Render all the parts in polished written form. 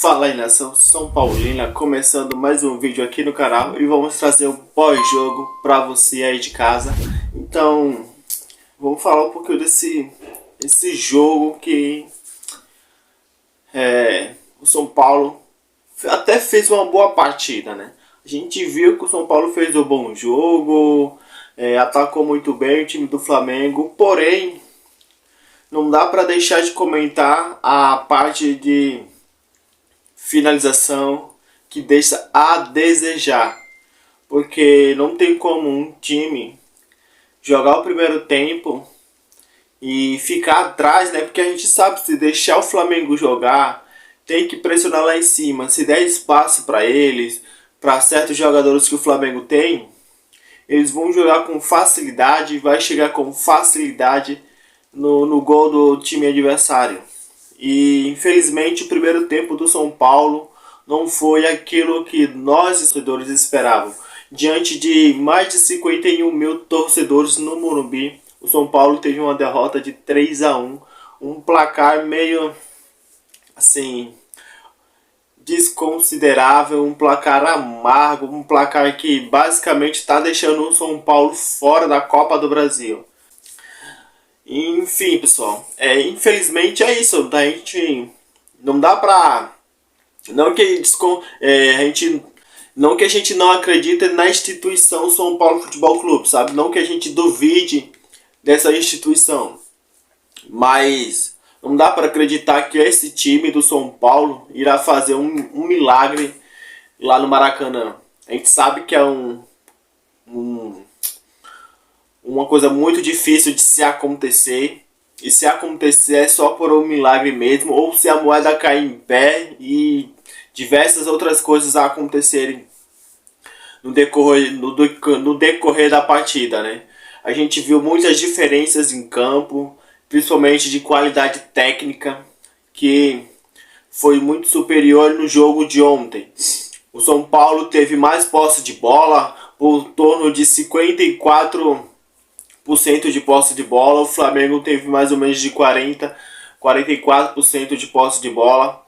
Fala aí, nação São Paulina, começando mais um vídeo aqui no canal e vamos trazer um pós-jogo para você aí de casa. Então, vamos falar um pouquinho desse jogo que o São Paulo até fez uma boa partida, né? A gente viu que o São Paulo fez um bom jogo, atacou muito bem o time do Flamengo, porém, não dá para deixar de comentar a parte de finalização que deixa a desejar, porque não tem como um time jogar o primeiro tempo e ficar atrás, né? Porque a gente sabe, se deixar o Flamengo jogar, tem que pressionar lá em cima. Se der espaço para eles, para certos jogadores que o Flamengo tem, eles vão jogar com facilidade, vai chegar com facilidade no gol do time adversário. E infelizmente o primeiro tempo do São Paulo não foi aquilo que nós torcedores esperavam. Diante de mais de 51 mil torcedores no Morumbi, o São Paulo teve uma derrota de 3-1, um placar meio assim desconsiderável, um placar amargo, um placar que basicamente está deixando o São Paulo fora da Copa do Brasil. Enfim, pessoal, infelizmente é isso. A gente não dá pra. Não que, não que a gente não acredite na instituição São Paulo Futebol Clube, sabe? Não que a gente duvide dessa instituição, mas não dá para acreditar que esse time do São Paulo irá fazer um milagre lá no Maracanã. A gente sabe que é uma coisa muito difícil de se acontecer. E se acontecer é só por um milagre mesmo, ou se a moeda cair em pé e diversas outras coisas acontecerem no decorrer da partida, né? A gente viu muitas diferenças em campo, principalmente de qualidade técnica, que foi muito superior no jogo de ontem. O São Paulo teve mais posse de bola, por torno de 54% de posse de bola. O Flamengo teve mais ou menos de 44% de posse de bola.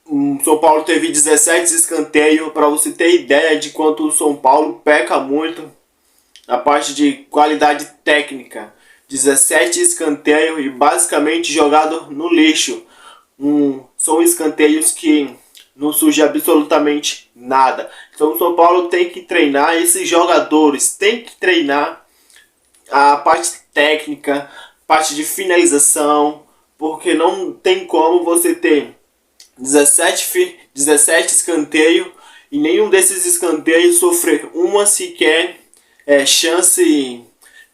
O São Paulo teve 17 escanteios, para você ter ideia de quanto o São Paulo peca muito na parte de qualidade técnica. 17 escanteios e basicamente jogado no lixo. São escanteios que não surge absolutamente nada. Então o São Paulo tem que treinar, esses jogadores tem que treinar a parte técnica, parte de finalização, porque não tem como você ter 17 escanteios e nenhum desses escanteios sofrer uma sequer chance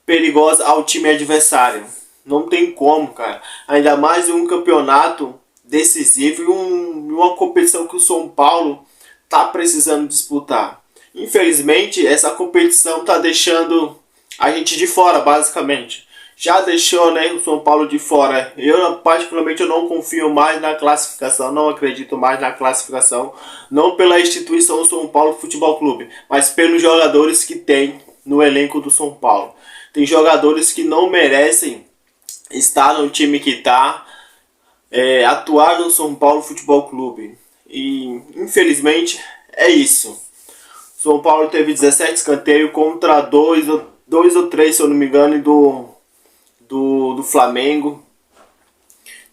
perigosa ao time adversário. Não tem como, cara. Ainda mais em um campeonato decisivo e uma competição que o São Paulo tá precisando disputar. Infelizmente, essa competição tá deixando a gente de fora, basicamente. Já deixou, né, o São Paulo de fora. Eu, particularmente, eu não confio mais na classificação. Não acredito mais na classificação. Não pela instituição São Paulo Futebol Clube, mas pelos jogadores que tem no elenco do São Paulo. Tem jogadores que não merecem estar no time que está, atuar no São Paulo Futebol Clube. E, infelizmente, é isso. São Paulo teve 17 escanteios contra 2 ou 3, se eu não me engano, do Flamengo.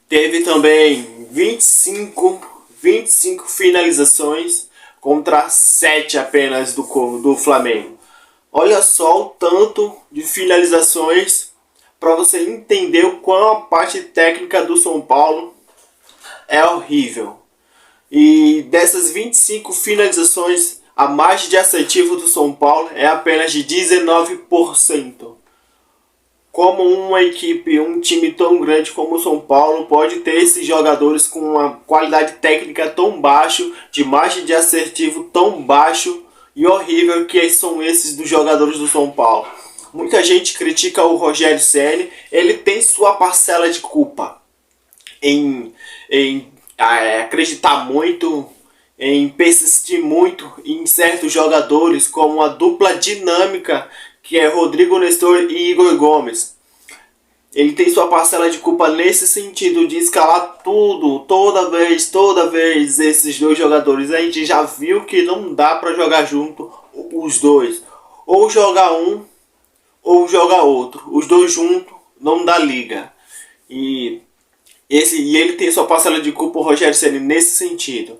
Teve também 25 finalizações contra 7 apenas do Flamengo. Olha só o tanto de finalizações para você entender o quão a parte técnica do São Paulo é horrível. E dessas 25 finalizações, a margem de assertivo do São Paulo é apenas de 19%. Como uma equipe, um time tão grande como o São Paulo pode ter esses jogadores com uma qualidade técnica tão baixa, de margem de assertivo tão baixo e horrível que são esses dos jogadores do São Paulo? Muita gente critica o Rogério Ceni, ele tem sua parcela de culpa em acreditar muito, em persistir muito em certos jogadores, como a dupla dinâmica que é Rodrigo Nestor e Igor Gomes. ele tem sua parcela de culpa nesse sentido de escalar tudo, toda vez esses dois jogadores. A gente já viu que não dá para jogar junto os dois. Ou joga um, ou joga outro. Os dois juntos não dá liga. E ele tem sua parcela de culpa, o Rogério Ceni, nesse sentido.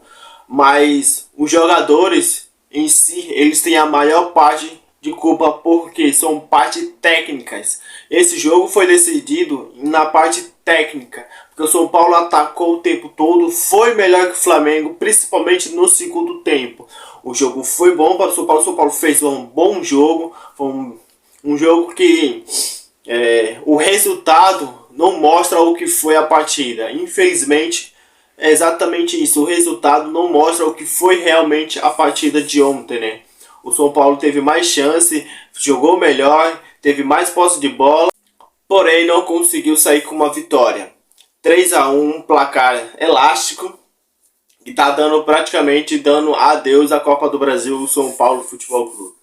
Mas os jogadores em si, eles têm a maior parte de culpa porque são partes técnicas. Esse jogo foi decidido na parte técnica, porque o São Paulo atacou o tempo todo, foi melhor que o Flamengo, principalmente no segundo tempo. O jogo foi bom para o São Paulo fez um bom jogo, foi um jogo que o resultado não mostra o que foi a partida. Infelizmente, é exatamente isso. O resultado não mostra o que foi realmente a partida de ontem, né? O São Paulo teve mais chance, jogou melhor, teve mais posse de bola, porém não conseguiu sair com uma vitória. 3-1, um placar elástico, que está praticamente dando adeus à Copa do Brasil, o São Paulo Futebol Clube.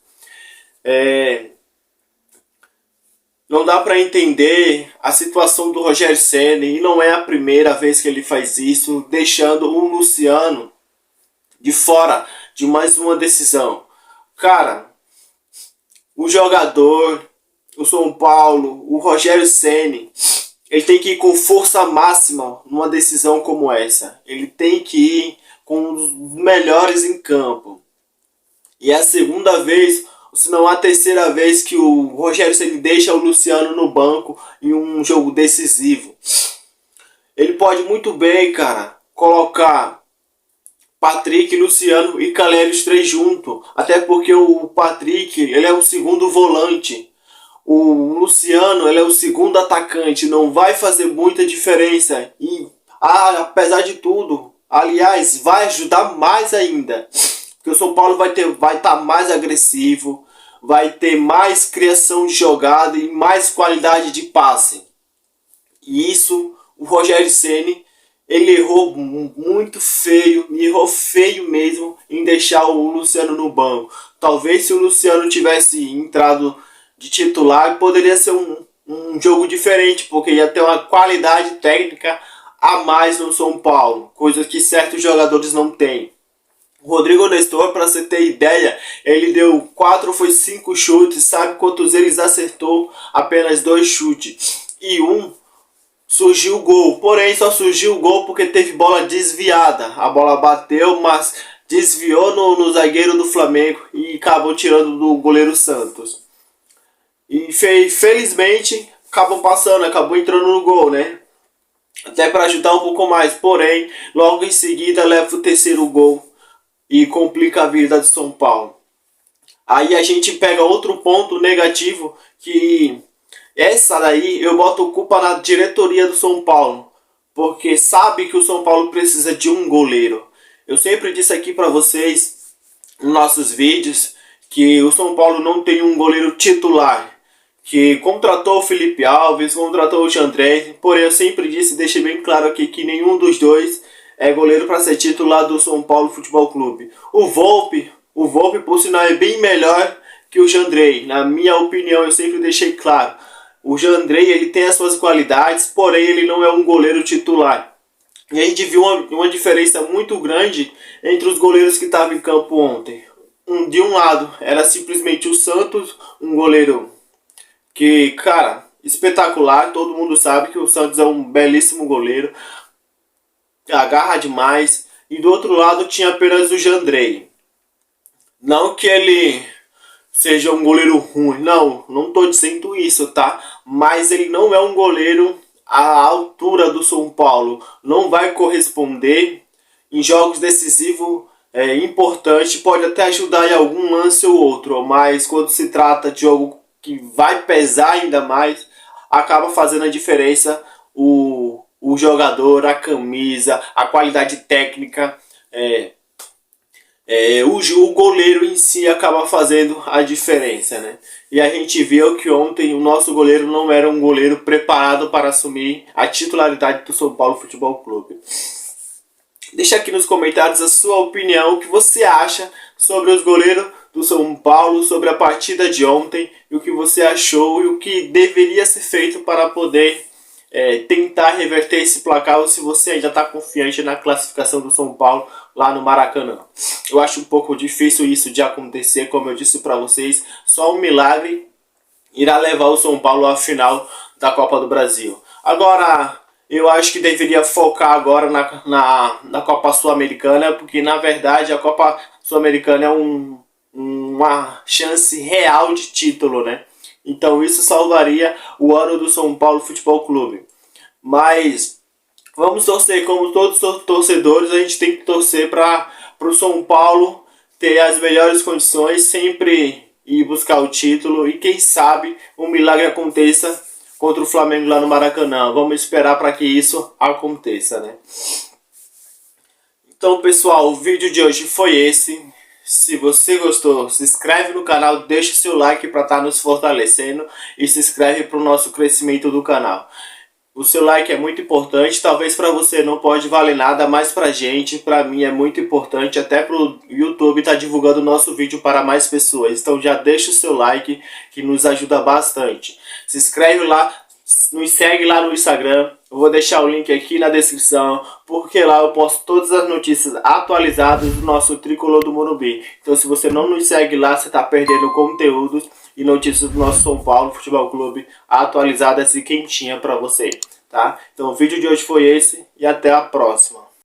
Não dá para entender a situação do Rogério Ceni, e não é a primeira vez que ele faz isso, deixando o Luciano de fora de mais uma decisão. Cara, o jogador, o São Paulo, o Rogério Ceni, ele tem que ir com força máxima numa decisão como essa. Ele tem que ir com os melhores em campo. E é a segunda vez, se não a terceira vez, que o Rogério Ceni deixa o Luciano no banco em um jogo decisivo. Ele pode muito bem, cara, colocar Patrick, Luciano e Caleri, os três juntos. Até porque o Patrick, ele é o segundo volante. O Luciano, ele é o segundo atacante. Não vai fazer muita diferença. E apesar de tudo, aliás, vai ajudar mais ainda. Porque o São Paulo vai estar mais agressivo, vai ter mais criação de jogada e mais qualidade de passe. E isso, o Rogério Ceni, ele errou muito feio, errou feio mesmo em deixar o Luciano no banco. Talvez se o Luciano tivesse entrado de titular, poderia ser um jogo diferente, porque ia ter uma qualidade técnica a mais no São Paulo, coisa que certos jogadores não têm. O Rodrigo Nestor, para você ter ideia, ele deu 4 ou 5 chutes, sabe quantos eles acertou? Apenas 2 chutes. E surgiu o gol, porém só surgiu o gol porque teve bola desviada. A bola bateu, mas desviou no zagueiro do Flamengo e acabou tirando do goleiro Santos. E felizmente acabou passando, acabou entrando no gol, né? Até para ajudar um pouco mais, porém logo em seguida leva o terceiro gol e complica a vida de São Paulo. Aí a gente pega outro ponto negativo, que essa daí eu boto culpa na diretoria do São Paulo, porque sabe que o São Paulo precisa de um goleiro. Eu sempre disse aqui para vocês nos nossos vídeos que o São Paulo não tem um goleiro titular, que contratou o Felipe Alves, contratou o Jandrei, porém eu sempre disse, deixei bem claro aqui que nenhum dos dois é goleiro para ser titular do São Paulo Futebol Clube. O Volpi, por sinal, é bem melhor que o Jandrei. Na minha opinião, eu sempre deixei claro. O Jandrei, ele tem as suas qualidades, porém ele não é um goleiro titular. E a gente viu uma diferença muito grande entre os goleiros que estavam em campo ontem. De um lado, era simplesmente o Santos, um goleiro que, cara, espetacular. Todo mundo sabe que o Santos é um belíssimo goleiro, agarra demais. E do outro lado tinha apenas o Jandrei. Não que ele seja um goleiro ruim, não estou dizendo isso, tá? Mas ele não é um goleiro à altura do São Paulo. Não vai corresponder em jogos decisivos importantes. Pode até ajudar em algum lance ou outro, mas quando se trata de jogo que vai pesar ainda mais, acaba fazendo a diferença o jogador, a camisa, a qualidade técnica, o goleiro em si acaba fazendo a diferença, né? E a gente viu que ontem o nosso goleiro não era um goleiro preparado para assumir a titularidade do São Paulo Futebol Clube. Deixa aqui nos comentários a sua opinião, o que você acha sobre os goleiros do São Paulo sobre a partida de ontem e o que você achou e o que deveria ser feito para poder tentar reverter esse placar, ou se você ainda está confiante na classificação do São Paulo lá no Maracanã. Eu acho um pouco difícil isso de acontecer, como eu disse para vocês, só um milagre irá levar o São Paulo à final da Copa do Brasil. Agora, eu acho que deveria focar agora na Copa Sul-Americana, porque na verdade a Copa Sul-Americana é uma chance real de título, né? Então isso salvaria o ano do São Paulo Futebol Clube. Mas vamos torcer, como todos os torcedores, a gente tem que torcer para o São Paulo ter as melhores condições, sempre ir buscar o título e quem sabe um milagre aconteça contra o Flamengo lá no Maracanã. Vamos esperar para que isso aconteça, né? Então, pessoal, o vídeo de hoje foi esse. Se você gostou, se inscreve no canal, deixa seu like para estar nos fortalecendo e se inscreve para o nosso crescimento do canal. O seu like é muito importante, talvez para você não pode valer nada, mas pra gente, pra mim é muito importante, até pro YouTube estar divulgando o nosso vídeo para mais pessoas. Então já deixa o seu like que nos ajuda bastante. Se inscreve lá, nos segue lá no Instagram, eu vou deixar o link aqui na descrição, porque lá eu posto todas as notícias atualizadas do nosso Tricolor do Morumbi. Então se você não nos segue lá, você está perdendo conteúdos e notícias do nosso São Paulo Futebol Clube atualizadas e quentinha para você, tá? Então o vídeo de hoje foi esse e até a próxima.